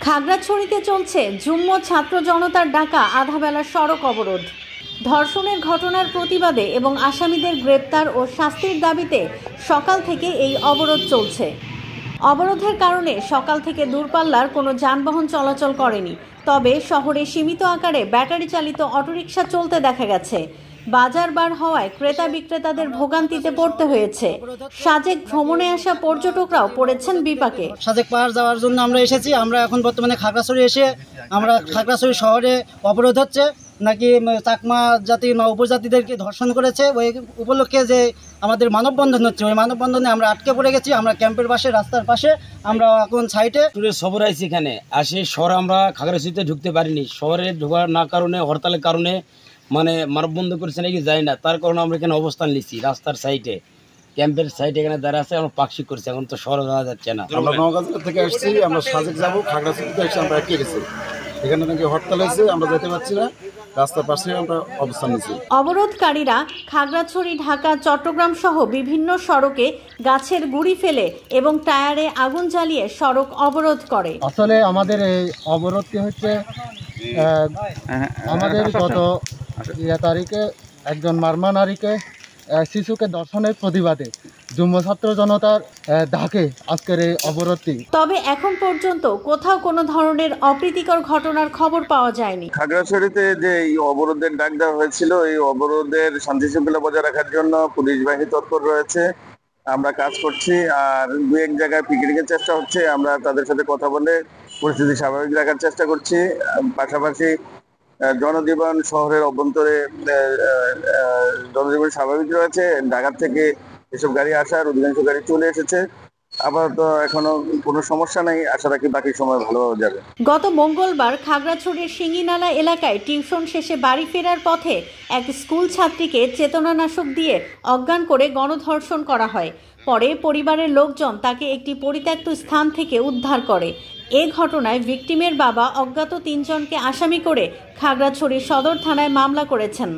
খাগড়াছড়িতে চলছে যুগ্ম ছাত্র জনতার ডাকা আধাবেলা সড়ক অবরোধ। ধর্ষণের ঘটনার প্রতিবাদে এবং আসামিদের গ্রেপ্তার ও শাস্তির দাবিতে সকাল থেকে এই অবরোধ চলছে। অবরোধের কারণে সকাল থেকে দূরপাল্লার কোনো যানবাহন চলাচল করেনি, তবে শহরে সীমিত আকারে ব্যাটারি চালিত অটোরিকশা চলতে দেখা গেছে। বাজার বার হওয়ায় ক্রেতা বিক্রেতাদের ভোগান্তিতে পড়তে হয়েছে। সাজেক ভ্রমণে আসা পর্যটকরাও পড়েছেন বিপাকে। সাজেক পাহাড় যাওয়ার জন্য আমরা এসেছি। আমরা এখন বর্তমানে খাগড়াছড়ি এসে আমরা খাগড়াছড়ি শহরে অবরোধ হচ্ছে নাকি চাকমা জাতি বা উপজাতিদেরকে ধর্ষণ করেছে, ওই উপলক্ষে যে আমাদের মানববন্ধন হচ্ছে, ওই মানববন্ধনে আমরা আটকে পড়ে গেছি। আমরা ক্যাম্পের পাশে, রাস্তার পাশে আমরা এখন সাইটে সবর আইছি। এখানে আসে শহরে আমরা খাগড়াছড়িতে ঢুকতে পারিনি। শহরে ঢোকার না কারণে, হরতালের কারণে মানে মানববন্ধন করেছে নাকি যাই না, তার কারণে আমরা এখানে অবস্থান নিচ্ছি রাস্তার সাইডে, ক্যাম্পের সাইডে এখানে দাঁড়া আছে। আমরা পাকশি করছি, এখন তো শহরে যাওয়া যাচ্ছে না। আমরা নওগাঁ থেকে আসছি, আমরা সাজেক যাবো, খাগড়াছড়িতে এসে আমরা আটকে গেছি। এখানে নাকি হরতাল হয়েছে, আমরা যেতে পারছি না, রাস্তার পাশে আমরা অবস্থান নিচ্ছি। অবরোধকারীরা খাগড়াছড়ি, ঢাকা, চট্টগ্রাম সহ বিভিন্ন সড়কে গাছের গুঁড়ি ফেলে এবং টায়ারে আগুন জ্বালিয়ে সড়ক অবরোধ করে। আসলে আমাদের এই অবরোধটি হচ্ছে আমাদের গত তারিখে একজন মারমা নারীকে শিশুকে ধর্ষণের প্রতিবাদে যুগ্ম ছাত্র জনতার ডাকে আজকের এই অবরোধটি। তবে এখন পর্যন্ত কোথাও কোনো ধরনের অপ্রীতিকর ঘটনার খবর পাওয়া যায়নি। খাগড়াছড়িতে যে এই অবরোধের ডাক দেওয়া হয়েছিল, এই অবরোধের শান্তি শৃঙ্খলা বজায় রাখার জন্য পুলিশ বাহিনী তৎপর রয়েছে। আমরা কাজ করছি, আর দু এক জায়গায় পিকেটিং এর চেষ্টা হচ্ছে। আমরা তাদের সাথে কথা বলে পরিস্থিতি স্বাভাবিক রাখার চেষ্টা করছি। পাশাপাশি জনজীবন শহরের অভ্যন্তরে জনজীবন স্বাভাবিক রয়েছে। ঢাকা থেকে এসব গাড়ি আসার অধিকাংশ গাড়ি চলে এসেছে। আপাতত এখনো কোনো সমস্যা নেই, আশা রাখি বাকি সময় ভালোভাবে যাবে। গত মঙ্গলবার খাগড়াছড়ির সিঙ্গিনালা এলাকায় টিউশন শেষে বাড়ি ফেরার পথে এক স্কুল ছাত্রীকে চেতনানাশক দিয়ে অজ্ঞান করে গণধর্ষণ করা হয়। পরে পরিবারের লোকজন তাকে একটি পরিত্যক্ত স্থান থেকে উদ্ধার করে। এ ঘটনায় ভিকটিমের বাবা অজ্ঞাত 3 জনকে আসামি করে খাগড়াছড়ি সদর থানায় মামলা করেছেন।